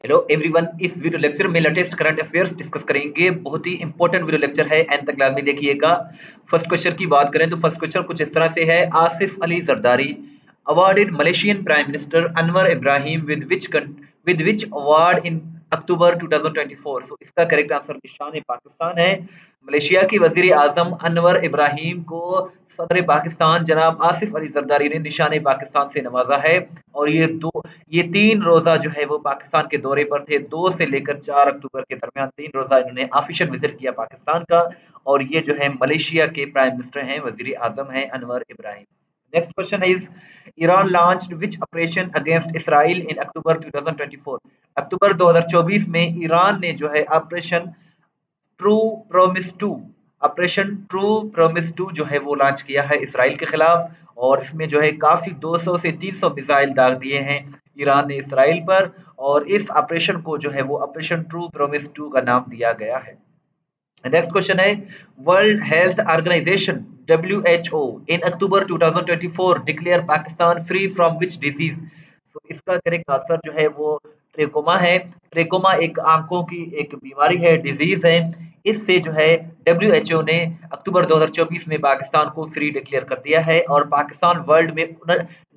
Hello everyone, इस video lecture में latest current affairs discuss करेंगे। बहुत ही इंपॉर्टेंट वीडियो लेक्चर है, एंड तक लाजमी देखिएगा। फर्स्ट क्वेश्चन की बात करें तो फर्स्ट क्वेश्चन कुछ इस तरह से है। Asif Ali Zardari awarded Malaysian prime minister Anwar Ibrahim with which award in October 2024। So इसका करेक्ट आंसर निशान पाकिस्तान है। मलेशिया की वजीर आजम अनवर इब्राहिम को सदर पाकिस्तान जनाब आसिफ अली जरदारी ने निशान पाकिस्तान से नवाजा है। और ये 3 रोजा जो है वो पाकिस्तान के दौरे पर थे। 2 से लेकर 4 अक्टूबर के दरमियान 3 रोजा इन्होंने ऑफिशियल विजिट किया पाकिस्तान का। और ये जो है मलेशिया के प्राइम मिनिस्टर हैं, वजीर आजम हैं Anwar Ibrahim. Next question is Iran launched which operation against Israel in October 2024। October 2024 में ईरान ने जो है true promise two operation true promise two जो है वो लॉन्च किया है इसराइल के खिलाफ। और इसमें जो है काफी 200 से 300 मिसाइल दाग दिए हैं ईरान ने इसराइल पर। और इस ऑपरेशन को जो है वो ऑपरेशन ट्रू प्रोमिस टू का नाम दिया गया है। नेक्स्ट क्वेश्चन है World Health Organisation WHO in October 2024 declare Pakistan free from which disease. तो इसका करेक्ट आंसर जो है वो ट्रेकोमा है। ट्रेकोमा एक आंखों की एक बीमारी है, डिजीज है। इससे जो है WHO ने अक्टूबर 2024 में पाकिस्तान को फ्री डिक्लेयर कर दिया है। और पाकिस्तान वर्ल्ड में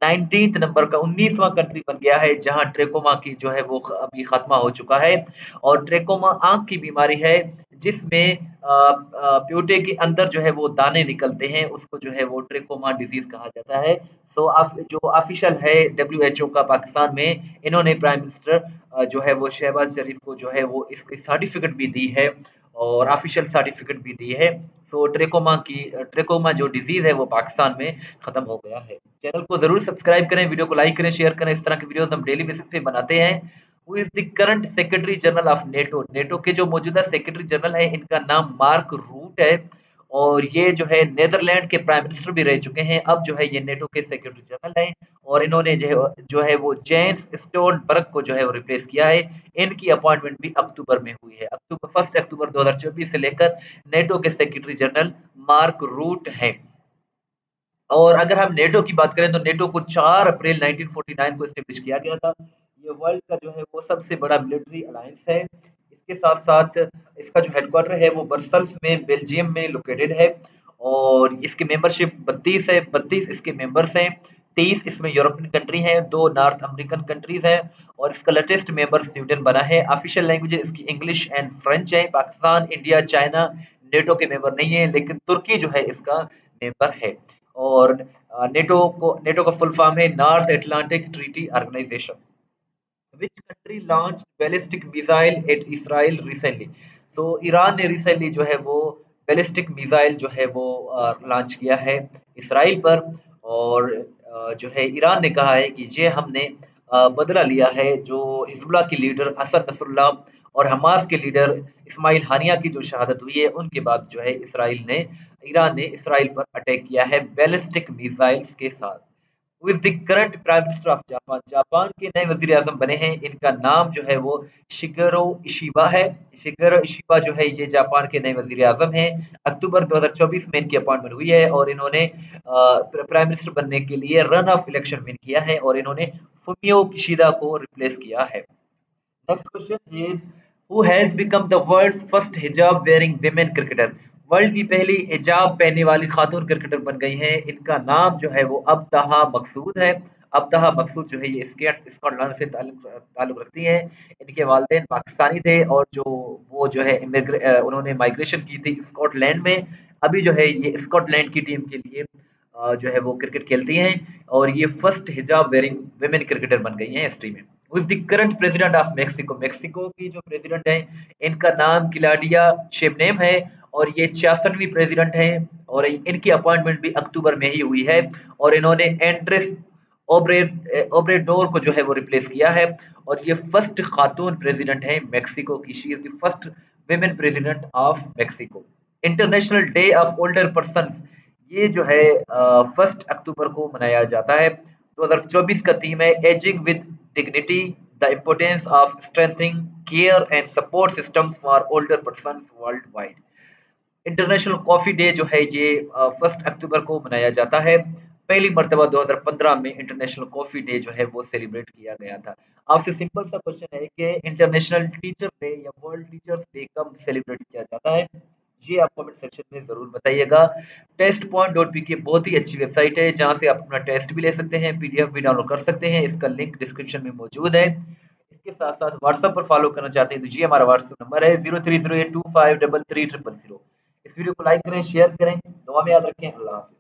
19 नंबर का 19वां कंट्री बन गया है जहां ट्रेकोमा की जो है वो अभी खत्मा हो चुका है। और ट्रेकोमा आंख की बीमारी है जिसमें प्यूटे के अंदर जो है वो दाने निकलते हैं, उसको जो है वो ट्रेकोमा डिजीज कहा जाता है। सो जो ऑफिशियल है WHO का पाकिस्तान में, इन्होंने प्राइम मिनिस्टर जो है वो शहबाज शरीफ को जो है वो इसकी सर्टिफिकेट भी दी है और ऑफिशियल सर्टिफिकेट भी दी है। सो ट्रेकोमा जो डिजीज है वो पाकिस्तान में खत्म हो गया है। चैनल को जरूर सब्सक्राइब करें, वीडियो को लाइक करें, शेयर करें। इस तरह की वीडियोस हम डेली बेसिस पे बनाते हैं। Who is the current secretary general of NATO. NATO के जो मौजूदा सेक्रेटरी जनरल है इनका नाम मार्क रूट है। और ये जो है नेदरलैंड के प्राइम मिनिस्टर भी रह चुके हैं। अब जो है ये नेटो के सेक्रेटरी जनरल हैं। और इन्होंने जो है वो जेंस स्टोलबर्ग को जो है वो रिप्लेस किया है। इनकी अपॉइंटमेंट भी अक्टूबर में हुई है। 1 अक्टूबर 2024 से लेकर नेटो के सेक्रेटरी जनरल मार्क रूट है। और अगर हम नेटो की बात करें तो नेटो को 4 अप्रैल 1949 को एस्टेब्लिश किया गया था। ये वर्ल्ड का जो है वो सबसे बड़ा मिलिट्री अलायंस है। इसके साथ-साथ इसका जो हेडक्वार्टर है वो ब्रसेल्स में बेल्जियम में लोकेटेड है। और इसकी मेंबरशिप 32 है, 32 इसके मेंबर्स हैं। 23 इसमें यूरोपियन कंट्री हैं, 2 नॉर्थ अमेरिकन कंट्रीज हैं। और इसका लेटेस्ट मेंबर स्वीडन बना है। ऑफिशियल लैंग्वेजेस इसकी इंग्लिश एंड फ्रेंच है। पाकिस्तान, इंडिया, चाइना नेटो के मेंबर नहीं है, लेकिन तुर्की जो है इसका मेंबर है। और नेटो का फुल फॉर्म है North Atlantic Treaty Organisation. Which country launch ballistic missile at Israel recently. So Iran ने रिसेंटली जो है वो बैलिस्टिक मिसाइल जो है वो लॉन्च किया है इसराइल पर। और जो है ईरान ने कहा है कि ये हमने बदला लिया है जो हिजबुल्लाह की लीडर हसन नसरुल्लाह और हमास के लीडर इस्माइल हानिया की जो शहादत हुई है उनके बाद जो है ईरान ने इसराइल पर अटैक किया है बैलिस्टिक मिसाइल्स के साथ। Who is the current prime minister of Japan. Japan के नए वजीर आजम बने हैं, इनका नाम जो है वो शिगेरो इशिबा है। शिगेरो इशिबा जो है ये जापान के नए वजीर आजम हैं। अक्टूबर 2024 में इनकी अपॉइंटमेंट हुई है। और इन्होंने प्राइम मिनिस्टर बनने के लिए रन ऑफ इलेक्शन विन किया है और इन्होंने फुमियो किशिदा को रिप्लेस किया है। Next question is who has become the world's first hijab wearing women cricketer. World की पहली हिजाब पहनने वाली खातून क्रिकेटर बन गई हैं। इनका नाम जो है वो अब्ताहा मकसूद है। अब्ताहा मकसूद जो है ये स्कॉटलैंड से ताल्लुक रखती हैं। इनके वालिदैन पाकिस्तानी थे और वो जो है उन्होंने माइग्रेशन की थी स्कॉटलैंड में। अभी जो है ये स्कॉटलैंड की टीम के लिए जो है वो क्रिकेट खेलती हैं। और ये first hijab wearing women cricketer बन गई हैं हिस्ट्री में। Who is the current president of Mexico. Mexico की जो प्रेसिडेंट हैं इनका नाम क्लाउडिया शेबनेम है। और ये 66वीं प्रेसिडेंट हैं। और इनकी अपॉइंटमेंट भी अक्टूबर में ही हुई है। और इन्होंने एंड्रेस ओब्रेडोर को जो है वो रिप्लेस किया है। और ये फर्स्ट खातून प्रेसिडेंट है मेक्सिको की। She is the first women president of Mexico. International day of older person ये जो है 1 अक्टूबर को मनाया जाता है। 2024 का थीम है ageing with dignity the importance of strengthening care and support systems for older person world wide. International coffee day जो है ये 1 अक्टूबर को मनाया जाता है। पहली मर्तबा 2015 में इंटरनेशनल कॉफी डे जो है वो सेलिब्रेट किया गया था। आपसे सिंपल सा क्वेश्चन है कि इंटरनेशनल टीचर डे या वर्ल्ड टीचर्स डे कब सेलिब्रेट किया जाता है? ये आप कमेंट सेक्शन में ज़रूर बताइएगा। टेस्ट पॉइंट डॉट पी की बहुत ही अच्छी वेबसाइट है जहाँ से आप अपना टेस्ट भी ले सकते हैं, पीडीएफ भी डाउनलोड कर सकते हैं। इसका लिंक डिस्क्रिप्शन में मौजूद है। इसके साथ-साथ व्हाट्सएप पर फॉलो करना चाहते हैं तो जी हमारा व्हाट्सएप नंबर है 0308253300। इस वीडियो को लाइक करें, शेयर करें, दुआ में याद रखें। अल्लाह हाफ़िज़।